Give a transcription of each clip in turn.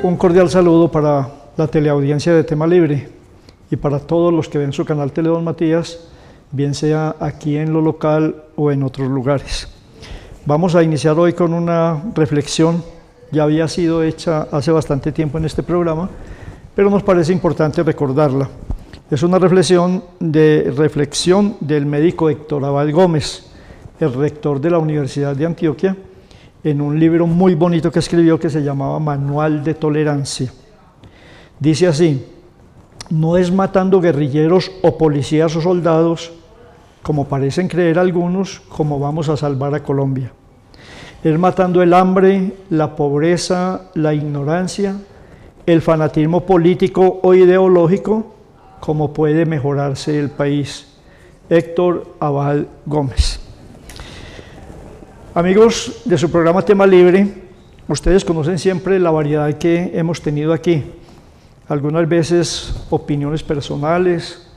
Un cordial saludo para la teleaudiencia de Tema Libre y para todos los que ven su canal Tele Don Matías, bien sea aquí en lo local o en otros lugares. Vamos a iniciar hoy con una reflexión, ya había sido hecha hace bastante tiempo en este programa, pero nos parece importante recordarla. Es una reflexión del médico Héctor Abad Gómez, el rector de la Universidad de Antioquia, en un libro muy bonito que escribió que se llamaba Manual de Tolerancia. Dice así: no es matando guerrilleros o policías o soldados, como parecen creer algunos, como vamos a salvar a Colombia. Es matando el hambre, la pobreza, la ignorancia, el fanatismo político o ideológico, como puede mejorarse el país. Héctor Abad Gómez. Amigos de su programa Tema Libre, ustedes conocen siempre la variedad que hemos tenido aquí. Algunas veces opiniones personales,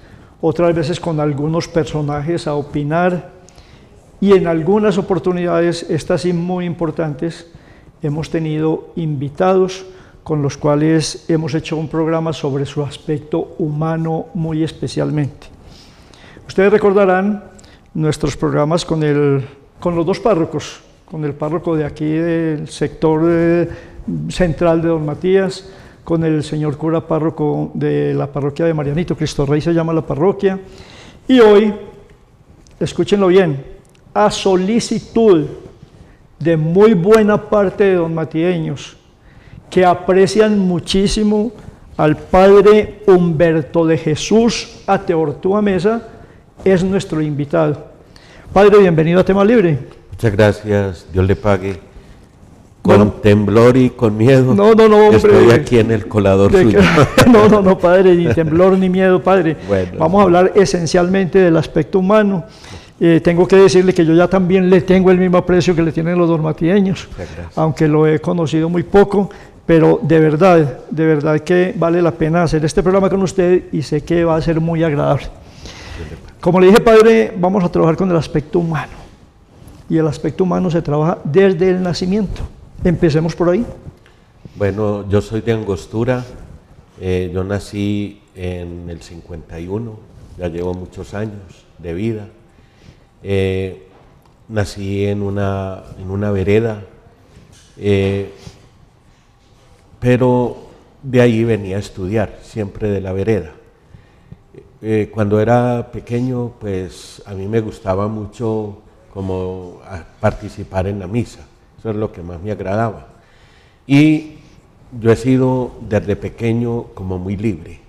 otras veces con algunos personajes a opinar, y en algunas oportunidades, estas sí muy importantes, hemos tenido invitados con los cuales hemos hecho un programa sobre su aspecto humano muy especialmente. Ustedes recordarán nuestros programas con los dos párrocos, con el párroco de aquí del sector central de Don Matías, con el señor cura párroco de la parroquia de Marianito, Cristo Rey se llama la parroquia, y hoy, escúchenlo bien, a solicitud de muy buena parte de donmatieños que aprecian muchísimo al padre Humberto de Jesús Ateortúa Mesa, es nuestro invitado. Padre, bienvenido a Tema Libre. Muchas gracias, Dios le pague. Con temblor y con miedo. No, hombre. Estoy aquí en el colador suyo. No, padre, ni temblor ni miedo, padre. Bueno, vamos a hablar esencialmente del aspecto humano. Tengo que decirle que yo ya también le tengo el mismo aprecio que le tienen los donmatieños, aunque lo he conocido muy poco, pero de verdad que vale la pena hacer este programa con usted y sé que va a ser muy agradable. Como le dije, padre, vamos a trabajar con el aspecto humano, y el aspecto humano se trabaja desde el nacimiento. Empecemos por ahí. Bueno, yo soy de Angostura, yo nací en el 51, ya llevo muchos años de vida. Nací en una vereda, pero de ahí venía a estudiar, siempre de la vereda. Cuando era pequeño, pues a mí me gustaba mucho como participar en la misa, eso es lo que más me agradaba. Y yo he sido desde pequeño como muy libre,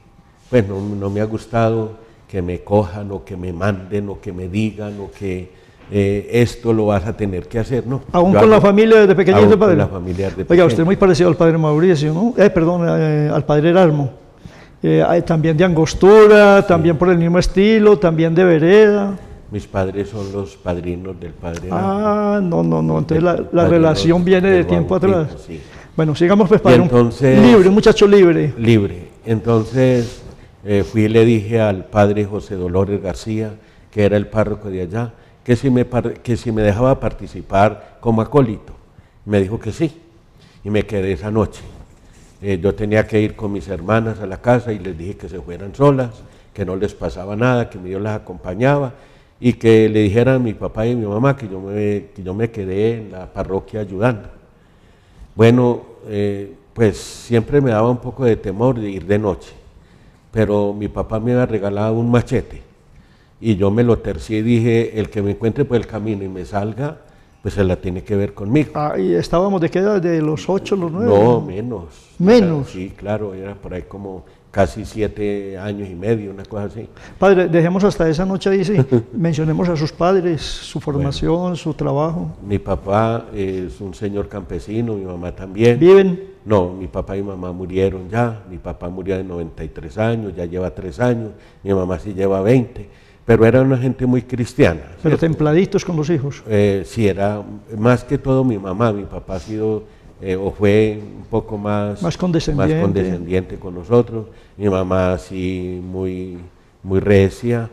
pues no me ha gustado que me cojan o que me manden o que me digan o que esto lo vas a tener que hacer, ¿no? ¿Aún con la familia desde pequeñito, padre? Con la familia desde pequeño. Oiga, usted es muy parecido al padre Mauricio, ¿no? Al padre Erasmo. También de Angostura, también por el mismo estilo, también de vereda. Mis padres son los padrinos del padre Erasmo. Ah, no, entonces la relación viene de tiempo atrás. Sí. Bueno, sigamos pues, padre. Entonces, libre, un muchacho libre. Libre. Entonces fui y le dije al padre José Dolores García, que era el párroco de allá, que si me dejaba participar como acólito. Me dijo que sí, y me quedé esa noche. Yo tenía que ir con mis hermanas a la casa y les dije que se fueran solas, que no les pasaba nada, que mi Dios las acompañaba, y que le dijeran a mi papá y a mi mamá que yo me quedé en la parroquia ayudando. Bueno, pues siempre me daba un poco de temor de ir de noche, pero mi papá me había regalado un machete y yo me lo tercié y dije, el que me encuentre por el camino y me salga, pues se la tiene que ver conmigo. ¿Y estábamos de qué edad? ¿De los 8, los 9? No, menos. ¿Menos? Sí, claro, era por ahí como casi 7 años y medio, una cosa así. Padre, dejemos hasta esa noche ahí, sí. Mencionemos a sus padres, su formación, bueno, su trabajo. Mi papá es un señor campesino, mi mamá también. ¿Viven? No, mi papá y mamá murieron ya. Mi papá murió de 93 años, ya lleva 3 años. Mi mamá sí lleva 20. Pero era una gente muy cristiana. Pero ¿cierto? Templaditos con los hijos. Sí, era más que todo mi mamá. Mi papá ha sido o fue un poco más condescendiente con nosotros. Mi mamá sí muy recia.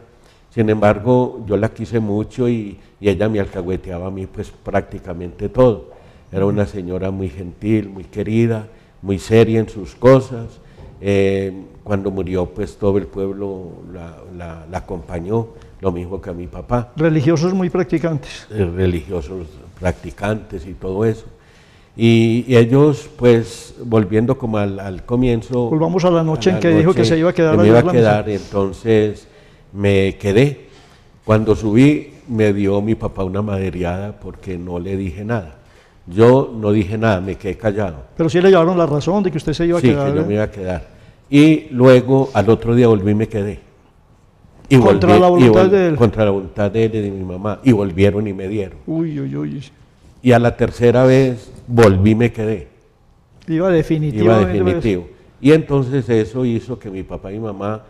Sin embargo, yo la quise mucho y ella me alcahueteaba a mí pues prácticamente todo. Era una señora muy gentil, muy querida, muy seria en sus cosas. Cuando murió, pues todo el pueblo la acompañó, lo mismo que a mi papá. Religiosos muy practicantes. Religiosos practicantes y todo eso. Y ellos, pues, volviendo como al comienzo... Volvamos a la noche en que dijo que se iba a quedar. Me iba a quedar, entonces me quedé. Cuando subí, me dio mi papá una madreada porque no le dije nada. Yo no dije nada, me quedé callado. Pero sí le llevaron la razón de que usted se iba a quedar. Sí, que yo me iba a quedar. Y luego, al otro día volví y me quedé. Y contra la voluntad de él. Contra la voluntad de él y de mi mamá. Y volvieron y me dieron. Uy, uy, uy. Y a la tercera vez volví y me quedé. Iba definitivo. Iba definitivo. Y entonces eso hizo que mi papá y mi mamá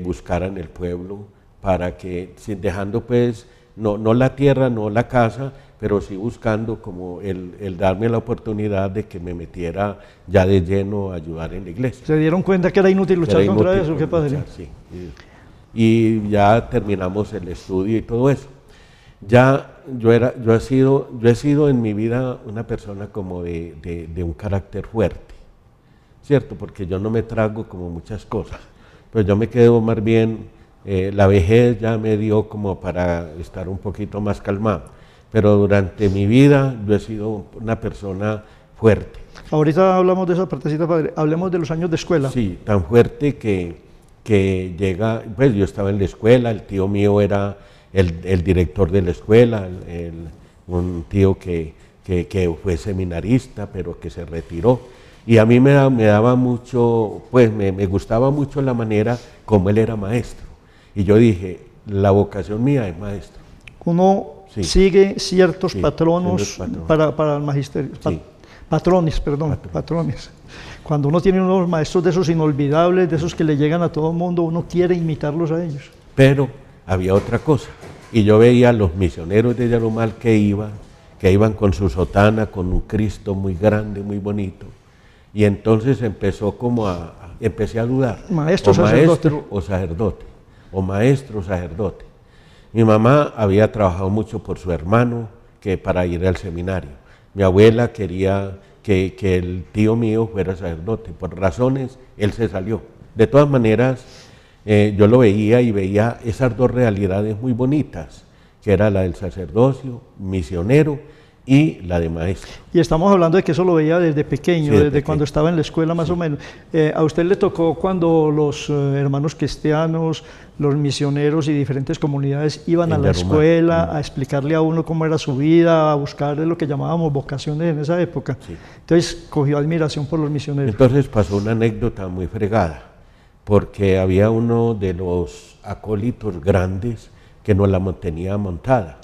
buscaran el pueblo para que, dejando pues, no la tierra, no la casa, pero sí buscando como el darme la oportunidad de que me metiera ya de lleno a ayudar en la iglesia. ¿Se dieron cuenta que era inútil luchar contra eso? ¿Qué padre? Sí. Y ya terminamos el estudio y todo eso. Ya yo he sido en mi vida una persona como de un carácter fuerte, ¿cierto? Porque yo no me trago como muchas cosas, pero yo me quedo más bien, la vejez ya me dio como para estar un poquito más calmado, pero durante mi vida yo he sido una persona fuerte. Ahorita hablamos de esa partecita, padre, hablemos de los años de escuela. Sí, tan fuerte que llega, pues yo estaba en la escuela, el tío mío era el director de la escuela, un tío que fue seminarista, pero que se retiró. Y a mí me daba mucho, pues me gustaba mucho la manera como él era maestro. Y yo dije, la vocación mía es maestro. Uno sigue ciertos patronos para el magisterio. Sí. Patrones. Cuando uno tiene unos maestros de esos inolvidables, de esos que le llegan a todo el mundo, uno quiere imitarlos a ellos. Pero había otra cosa, y yo veía a los misioneros de Yarumal que iban con su sotana, con un Cristo muy grande, muy bonito, y entonces empecé a dudar, maestro o sacerdote. Mi mamá había trabajado mucho por su hermano para ir al seminario. Mi abuela quería que el tío mío fuera sacerdote, por razones él se salió. De todas maneras, yo lo veía y veía esas dos realidades muy bonitas, que era la del sacerdocio, misionero, y la de maestro. Y estamos hablando de que eso lo veía desde pequeño, sí, desde cuando estaba en la escuela más o menos. ¿A usted le tocó cuando los hermanos cristianos, los misioneros y diferentes comunidades iban a la escuela a explicarle a uno cómo era su vida, a buscarle lo que llamábamos vocaciones en esa época? Sí. Entonces cogió admiración por los misioneros. Entonces pasó una anécdota muy fregada, porque había uno de los acólitos grandes que nos la tenía montada,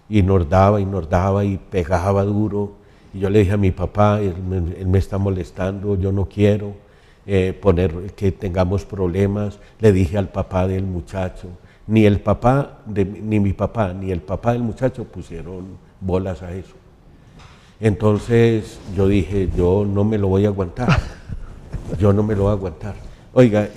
y nos daba y pegaba duro, y yo le dije a mi papá, él me está molestando, yo no quiero poner que tengamos problemas. Le dije al papá del muchacho, ni mi papá ni el papá del muchacho pusieron bolas a eso. Entonces yo dije, yo no me lo voy a aguantar, yo no me lo voy a aguantar. Oiga,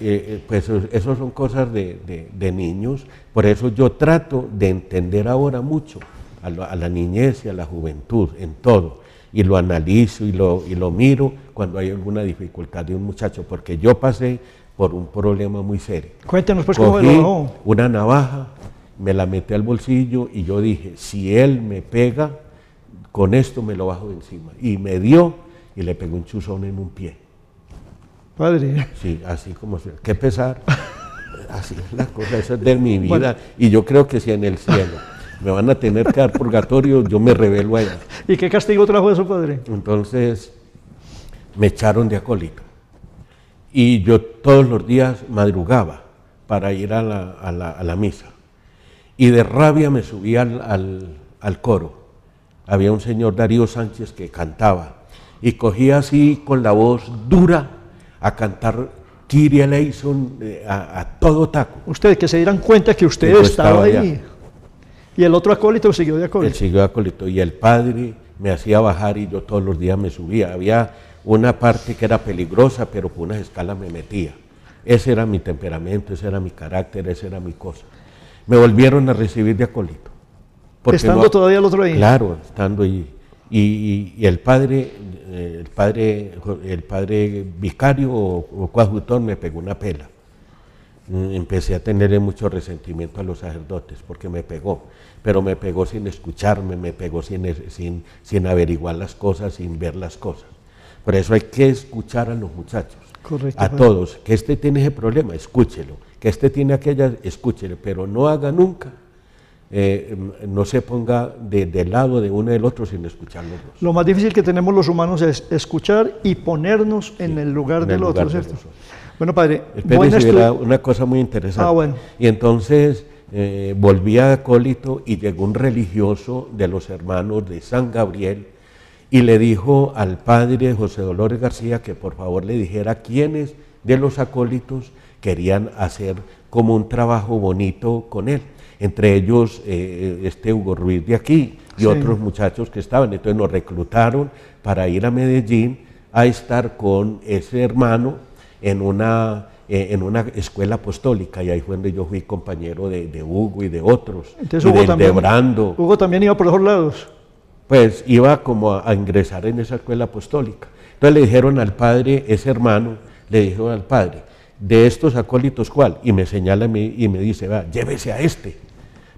pues eso son cosas de niños, por eso yo trato de entender ahora mucho a la niñez y a la juventud en todo, y lo analizo y lo miro cuando hay alguna dificultad de un muchacho, porque yo pasé por un problema muy serio. Cuéntenos pues cómo lo bajó. Una navaja, me la metí al bolsillo y yo dije, si él me pega, con esto me lo bajo de encima. Y me dio y le pegó un chuzón en un pie. Padre. Sí, así como, qué pesar. Así es la cosa, eso es de mi vida. Bueno. Y yo creo que si en el cielo me van a tener que dar purgatorio, yo me revelo allá. ¿Y qué castigo trajo eso, padre? Entonces me echaron de acólito. Y yo todos los días madrugaba para ir a la misa. Y de rabia me subí al coro. Había un señor Darío Sánchez que cantaba. Y cogía así con la voz dura a cantar Kyrie eleison a todo taco. Ustedes que se dieran cuenta que usted estaba ahí. Allá. Y el otro acólito siguió de acólito. Él siguió de acólito. Y el padre me hacía bajar y yo todos los días me subía. Había una parte que era peligrosa, pero por unas escalas me metía. Ese era mi temperamento, ese era mi carácter, esa era mi cosa. Me volvieron a recibir de acólito. Estando todavía el otro ahí. Claro, estando ahí. y el padre vicario o coadjutor me pegó una pela. Empecé a tenerle mucho resentimiento a los sacerdotes porque me pegó, pero me pegó sin escucharme, me pegó sin averiguar las cosas, sin ver las cosas. Por eso hay que escuchar a los muchachos, Correcto, a todos. Que este tiene ese problema, escúchelo. Que este tiene aquella, escúchelo, pero no haga nunca, no se ponga del lado de uno del otro sin escucharlos dos. Lo más difícil que tenemos los humanos es escuchar y ponernos en el lugar del otro, ¿cierto? Bueno, padre, espérese, era una cosa muy interesante. Bueno. Y entonces volví a acólito y llegó un religioso de los hermanos de San Gabriel y le dijo al padre José Dolores García que por favor le dijera quiénes de los acólitos querían hacer como un trabajo bonito con él. Entre ellos Hugo Ruiz de aquí y otros muchachos que estaban. Entonces nos reclutaron para ir a Medellín a estar con ese hermano en una escuela apostólica, y ahí fue donde yo fui compañero de Hugo y de otros. Entonces, y de Brando. Hugo también iba por esos lados. Pues iba como a ingresar en esa escuela apostólica. Entonces le dijeron al padre, ese hermano, le dijo al padre, de estos acólitos, ¿cuál? Y me señala a mí y me dice, va, llévese a este,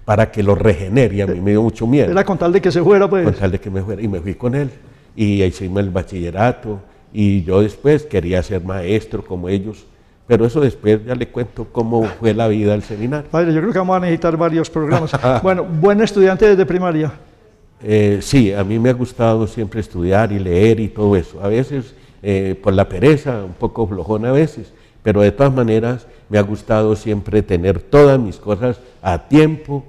para que lo regenere, y a mí me dio mucho miedo. Era con tal de que se fuera, pues. Con tal de que me fuera, y me fui con él, y hicimos el bachillerato, y yo después quería ser maestro como ellos, pero eso después ya le cuento cómo fue la vida del seminario. Padre, yo creo que vamos a necesitar varios programas. Bueno, buen estudiante desde primaria. Sí, a mí me ha gustado siempre estudiar y leer y todo eso. A veces por la pereza, un poco flojón a veces, pero de todas maneras me ha gustado siempre tener todas mis cosas a tiempo,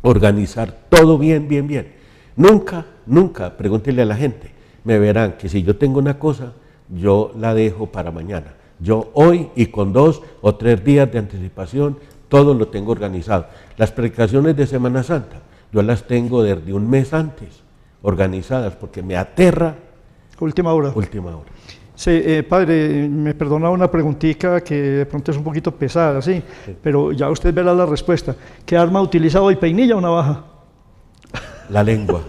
organizar todo bien, bien, bien. Nunca, pregúntenle a la gente, me verán que si yo tengo una cosa, yo la dejo para mañana. Yo hoy y con 2 o 3 días de anticipación, todo lo tengo organizado. Las predicaciones de Semana Santa, yo las tengo desde un mes antes, organizadas, porque me aterra. Última hora. Sí, padre, me perdona una preguntita que de pronto es un poquito pesada, sí, pero ya usted verá la respuesta. ¿Qué arma utiliza hoy, peinilla o navaja? La lengua.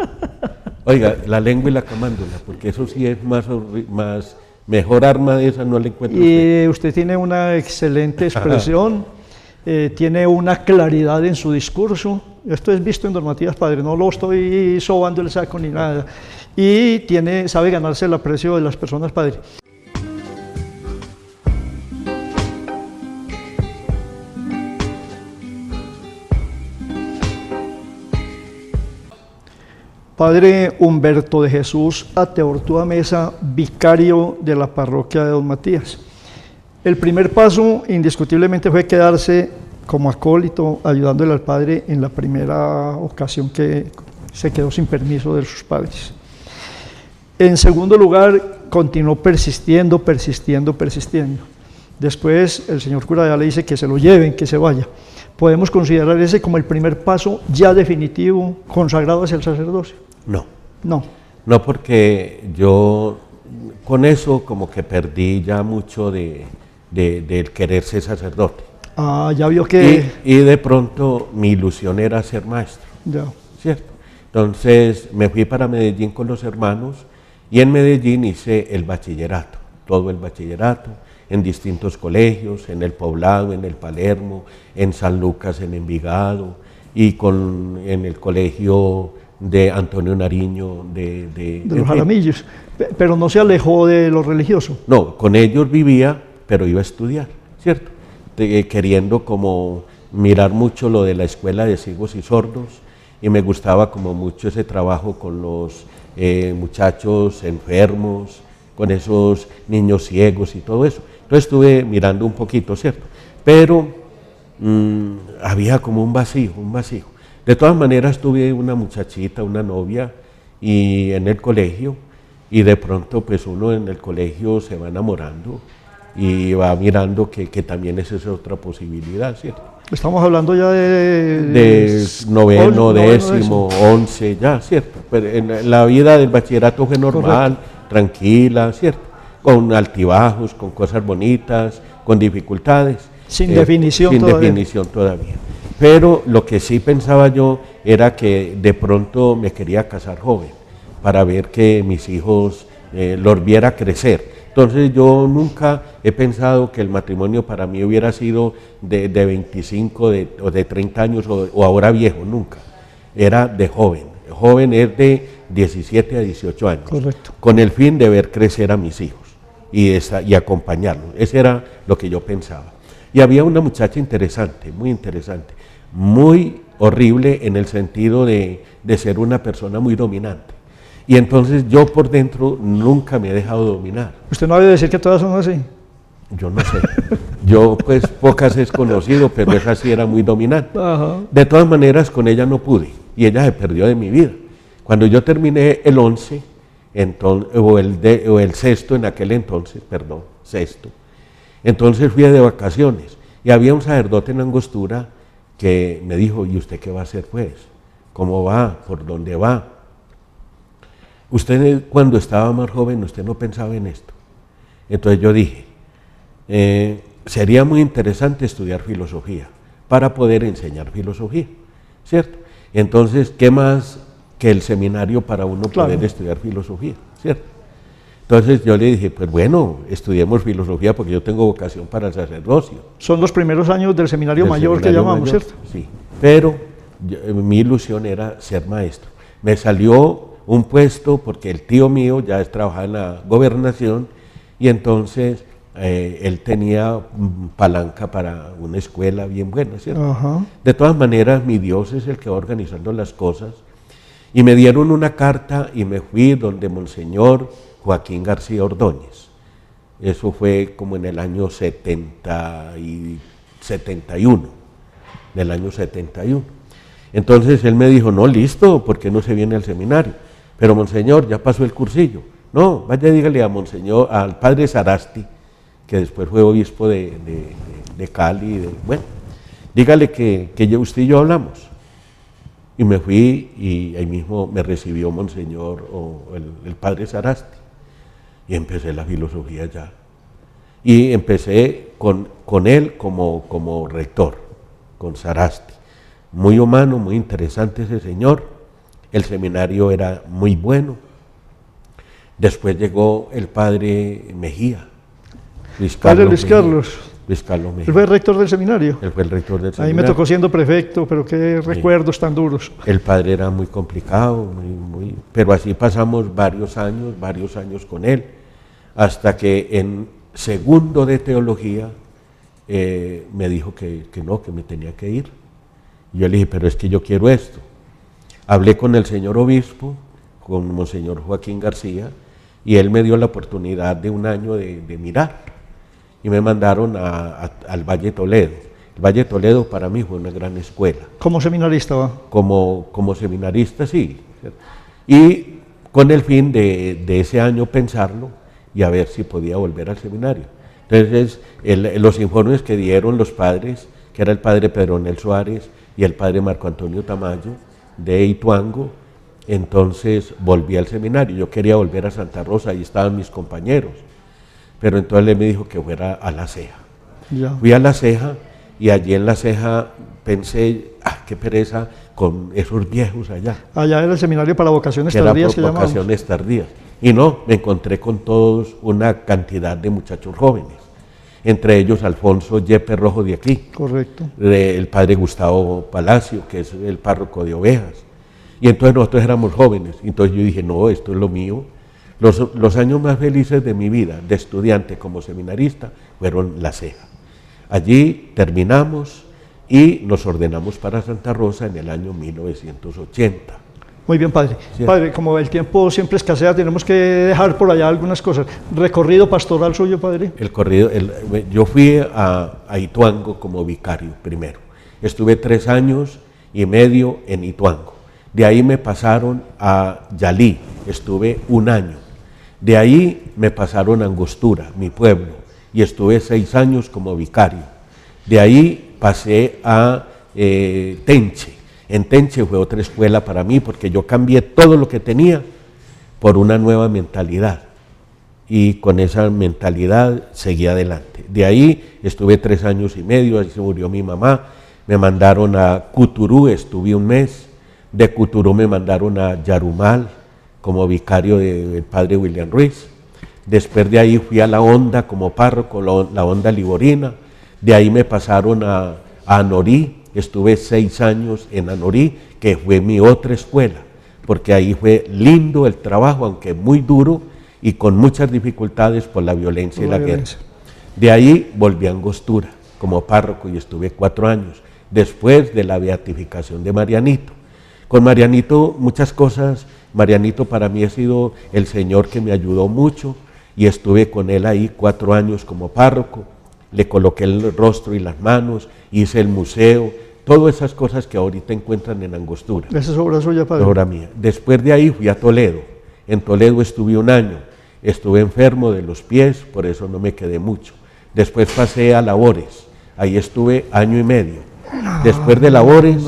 Oiga, la lengua y la camándula, porque eso sí es mejor arma de esa no le encuentro. Y usted tiene una excelente expresión, tiene una claridad en su discurso. Esto es visto en normativas, padre, no lo estoy sobando el saco ni nada. Y sabe ganarse el aprecio de las personas, padre. Padre Humberto de Jesús Ateortúa Mesa, vicario de la parroquia de Don Matías. El primer paso indiscutiblemente fue quedarse como acólito ayudándole al padre en la primera ocasión que se quedó sin permiso de sus padres. En segundo lugar, continuó persistiendo. Después el señor cura ya le dice que se lo lleven, que se vaya. ¿Podemos considerar ese como el primer paso ya definitivo, consagrado hacia el sacerdocio? No, porque yo con eso como que perdí ya mucho del querer ser sacerdote. Ya vio que... Y de pronto mi ilusión era ser maestro, ¿cierto? Entonces me fui para Medellín con los hermanos y en Medellín hice el bachillerato, todo el bachillerato, en distintos colegios, en el Poblado, en el Palermo, en San Lucas, en Envigado, y en el colegio de Antonio Nariño, de los Jaramillos, pero no se alejó de lo religioso. No, con ellos vivía, pero iba a estudiar, ¿cierto? Queriendo como mirar mucho lo de la escuela de ciegos y sordos, y me gustaba como mucho ese trabajo con los muchachos enfermos, con esos niños ciegos y todo eso. Entonces estuve mirando un poquito, ¿cierto? Pero había como un vacío. De todas maneras tuve una muchachita, una novia, y en el colegio, y de pronto pues uno en el colegio se va enamorando y va mirando que también esa es otra posibilidad, ¿cierto? Estamos hablando ya de noveno, décimo, 11, ya, ¿cierto? Pero en la vida del bachillerato fue normal, tranquila, ¿cierto? Con altibajos, con cosas bonitas, con dificultades. Sin definición todavía. Pero lo que sí pensaba yo era que de pronto me quería casar joven. para ver que mis hijos los viera crecer. Entonces yo nunca he pensado que el matrimonio para mí hubiera sido de 25 o de 30 años o ahora viejo, nunca. Era de joven. Joven es de 17 a 18 años. Correcto. Con el fin de ver crecer a mis hijos y acompañarlos. Ese era lo que yo pensaba. Y había una muchacha interesante, muy horrible en el sentido de ser una persona muy dominante. Y entonces yo por dentro nunca me he dejado dominar. ¿Usted no ha de decir que todas son así? Yo no sé. Yo pues pocas he conocido, pero esa sí era muy dominante. Ajá. De todas maneras con ella no pude y ella se perdió de mi vida. Cuando yo terminé el 11, o el sexto en aquel entonces, perdón, sexto, entonces fui de vacaciones y había un sacerdote en Angostura que me dijo, ¿y usted qué va a hacer pues? ¿Cómo va? ¿Por dónde va? Usted cuando estaba más joven, usted no pensaba en esto. Entonces yo dije, sería muy interesante estudiar filosofía para poder enseñar filosofía, ¿cierto? Entonces, ¿qué más que el seminario para uno poder estudiar filosofía, ¿cierto? Entonces yo le dije, pues bueno, estudiemos filosofía porque yo tengo vocación para el sacerdocio. Son los primeros años del seminario mayor que llamamos, ¿cierto? Sí, pero mi ilusión era ser maestro. Me salió un puesto porque el tío mío ya trabajaba en la gobernación y entonces él tenía palanca para una escuela bien buena, ¿cierto? Ajá. De todas maneras, mi Dios es el que va organizando las cosas y me dieron una carta y me fui donde Monseñor Joaquín García Ordóñez. Eso fue como en el año 71, del año 71. Entonces él me dijo, no, listo, ¿por qué no se viene al seminario? Pero Monseñor, ya pasó el cursillo. No, vaya, dígale a Monseñor, al padre Sarasti, que después fue obispo de Cali, bueno, dígale que usted y yo hablamos. Y me fui y ahí mismo me recibió Monseñor o el padre Sarasti. Y empecé la filosofía ya. Y empecé con él como rector, con Sarasti. Muy humano, muy interesante ese señor. El seminario era muy bueno. Después llegó el padre Mejía. Luis Carlos Mejía. ¿Él fue el rector del seminario? Él fue el rector del seminario. Ahí me tocó siendo prefecto, pero qué recuerdos tan duros. El padre era muy complicado, pero así pasamos varios años con él, hasta que en segundo de teología me dijo que no, que me tenía que ir. Y yo le dije, pero es que yo quiero esto. Hablé con el señor obispo, con Monseñor Joaquín García, y él me dio la oportunidad de un año de mirar. Y me mandaron al Valle Toledo. El Valle Toledo para mí fue una gran escuela. ¿Como seminarista va? Como seminarista, sí. Y con el fin de ese año pensarlo y a ver si podía volver al seminario. Entonces, los informes que dieron los padres, que era el padre Pedronel Suárez y el padre Marco Antonio Tamayo, de Ituango, entonces volví al seminario. Yo quería volver a Santa Rosa, ahí estaban mis compañeros, pero entonces él me dijo que fuera a La Ceja. Ya. Fui a La Ceja y allí en La Ceja pensé, qué pereza con esos viejos allá. Allá era el seminario para vocaciones tardías que llamamos. Vocaciones tardías. Y no, me encontré con todos una cantidad de muchachos jóvenes, entre ellos Alfonso Yepe Rojo de aquí. Correcto. El padre Gustavo Palacio, que es el párroco de Ovejas. Y entonces nosotros éramos jóvenes. Entonces yo dije, no, esto es lo mío. Los años más felices de mi vida, de estudiante como seminarista, fueron La Ceja. Allí terminamos y nos ordenamos para Santa Rosa en el año 1980. Muy bien, padre. Sí. Padre, como el tiempo siempre escasea, tenemos que dejar por allá algunas cosas. ¿Recorrido pastoral suyo, padre? Yo fui a Ituango como vicario primero. Estuve 3 años y medio en Ituango. De ahí me pasaron a Yalí, estuve 1 año. De ahí me pasaron a Angostura, mi pueblo, y estuve 6 años como vicario. De ahí pasé a Tenche. En Tenche fue otra escuela para mí porque yo cambié todo lo que tenía por una nueva mentalidad y con esa mentalidad seguí adelante. De ahí estuve 3 años y medio, ahí se murió mi mamá, me mandaron a Cuturú, estuve 1 mes, de Cuturú me mandaron a Yarumal, como vicario del padre William Ruiz. Después de ahí fui a La Honda como párroco, La Honda Liborina. De ahí me pasaron a Anorí, estuve 6 años en Anorí, que fue mi otra escuela, porque ahí fue lindo el trabajo, aunque muy duro y con muchas dificultades por la violencia y la guerra. De ahí volví a Angostura como párroco y estuve 4 años, después de la beatificación de Marianito. Con Marianito muchas cosas, Marianito para mí ha sido el Señor que me ayudó mucho y estuve con él ahí 4 años como párroco, le coloqué el rostro y las manos, hice el museo, todas esas cosas que ahorita encuentran en Angostura. ¿Esa es obra suya, padre? Obra mía. Después de ahí fui a Toledo, en Toledo estuve 1 año, estuve enfermo de los pies, por eso no me quedé mucho. Después pasé a Labores, ahí estuve 1 año y medio. Después de Labores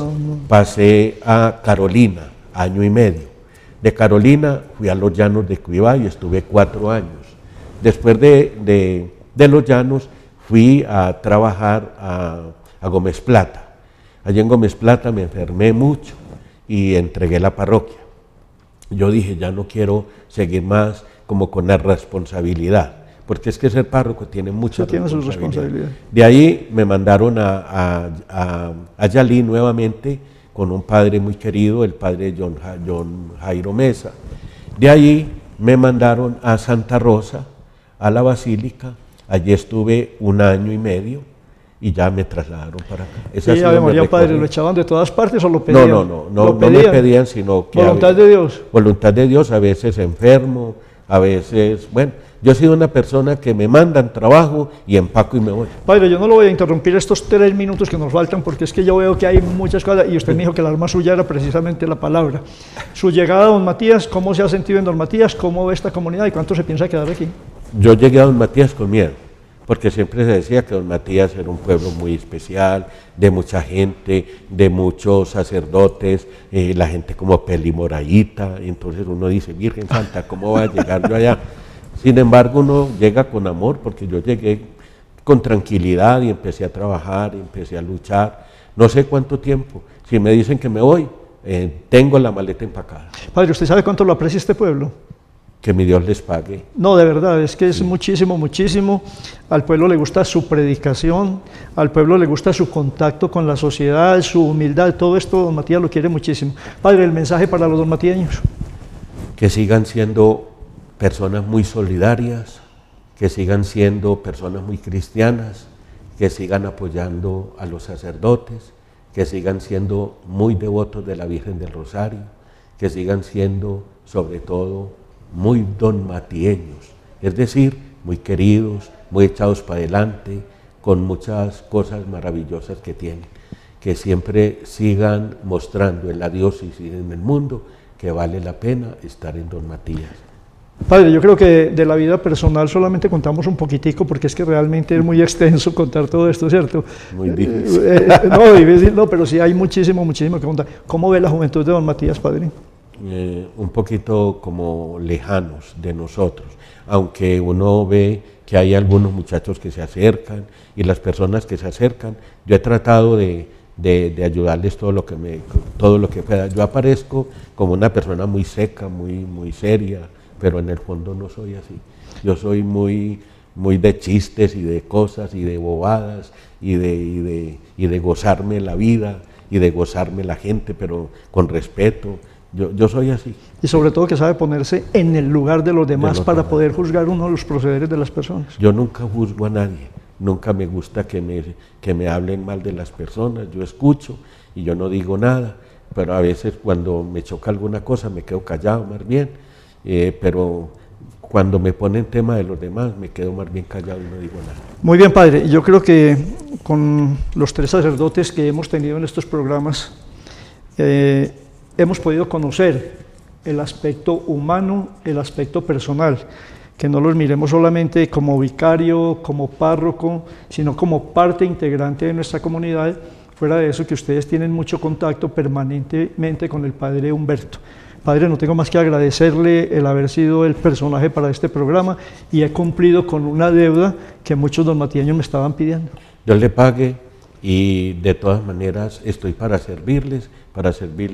pasé a Carolina, 1 año y medio. De Carolina fui a Los Llanos de Cuibá y estuve 4 años. Después de Los Llanos fui a trabajar a Gómez Plata. Allí en Gómez Plata me enfermé mucho y entregué la parroquia. Yo dije, ya no quiero seguir más como con la responsabilidad, porque es que ser párroco tiene mucha responsabilidad. De ahí me mandaron a Yalí nuevamente con un padre muy querido, el padre John Jairo Mesa. De ahí me mandaron a Santa Rosa, a la Basílica. Allí estuve 1 año y medio y ya me trasladaron para acá. ¿Y Ave María, padre, lo echaban de todas partes o lo pedían? No me pedían, sino que... ¿Voluntad de Dios? Voluntad de Dios, a veces enfermo, a veces, bueno, yo he sido una persona que me mandan trabajo y empaco y me voy. Padre, yo no lo voy a interrumpir estos 3 minutos que nos faltan porque es que yo veo que hay muchas cosas y usted me dijo que el arma suya era precisamente la palabra. Su llegada a Don Matías, ¿cómo se ha sentido en Don Matías? ¿Cómo ve esta comunidad y cuánto se piensa quedar aquí? Yo llegué a Don Matías con miedo, porque siempre se decía que Don Matías era un pueblo muy especial, de mucha gente, de muchos sacerdotes, la gente como pelimoradita, entonces uno dice, Virgen Santa, ¿cómo va a llegar yo allá? Sin embargo, uno llega con amor, porque yo llegué con tranquilidad y empecé a trabajar, empecé a luchar, no sé cuánto tiempo, si me dicen que me voy, tengo la maleta empacada. Padre, ¿usted sabe cuánto lo aprecia este pueblo? Que mi Dios les pague. No, de verdad, es que es muchísimo, muchísimo. Al pueblo le gusta su predicación, al pueblo le gusta su contacto con la sociedad, su humildad, todo esto Don Matías lo quiere muchísimo. Padre, el mensaje para los donmatieños. Que sigan siendo personas muy solidarias, que sigan siendo personas muy cristianas, que sigan apoyando a los sacerdotes, que sigan siendo muy devotos de la Virgen del Rosario, que sigan siendo, sobre todo, muy donmatieños, es decir, muy queridos, muy echados para adelante, con muchas cosas maravillosas que tienen, que siempre sigan mostrando en la diócesis y en el mundo que vale la pena estar en Don Matías. Padre, yo creo que de la vida personal solamente contamos un poquitico porque es que realmente es muy extenso contar todo esto, ¿cierto? Muy difícil. No, difícil no, pero sí hay muchísimo, muchísimo que contar. ¿Cómo ve la juventud de Don Matías, padre? Un poquito como lejanos de nosotros, aunque uno ve que hay algunos muchachos que se acercan y las personas que se acercan, yo he tratado de ayudarles todo lo que pueda. Yo aparezco como una persona muy seca, muy seria, pero en el fondo no soy así. Yo soy muy de chistes y de cosas y de bobadas y de gozarme la vida y de gozarme la gente, pero con respeto. Yo soy así. Y sobre todo que sabe ponerse en el lugar de los demás para poder juzgar uno de los procederes de las personas. Yo nunca juzgo a nadie, nunca me gusta que me hablen mal de las personas, yo escucho y yo no digo nada, pero a veces cuando me choca alguna cosa me quedo callado más bien, pero cuando me ponen tema de los demás me quedo más bien callado y no digo nada. Muy bien, padre, yo creo que con los 3 sacerdotes que hemos tenido en estos programas, hemos podido conocer el aspecto humano, el aspecto personal, que no los miremos solamente como vicario, como párroco, sino como parte integrante de nuestra comunidad. Fuera de eso, que ustedes tienen mucho contacto permanentemente con el padre Humberto. Padre, no tengo más que agradecerle el haber sido el personaje para este programa y he cumplido con una deuda que muchos donmatieños me estaban pidiendo. Dios le pague. Y de todas maneras estoy para servirle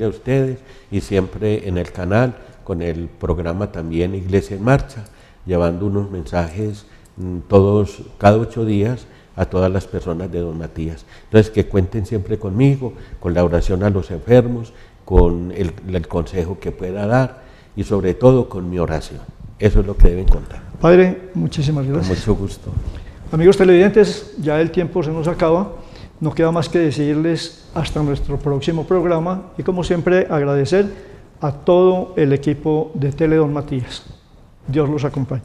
a ustedes y siempre en el canal con el programa también Iglesia en Marcha, llevando unos mensajes todos, cada 8 días a todas las personas de Don Matías. Entonces, que cuenten siempre conmigo, con la oración a los enfermos, con el consejo que pueda dar y sobre todo con mi oración. Eso es lo que deben contar. Padre, muchísimas gracias. Con mucho gusto. Amigos televidentes, ya el tiempo se nos acaba. No queda más que decirles hasta nuestro próximo programa y, como siempre, agradecer a todo el equipo de Tele Don Matías. Dios los acompañe.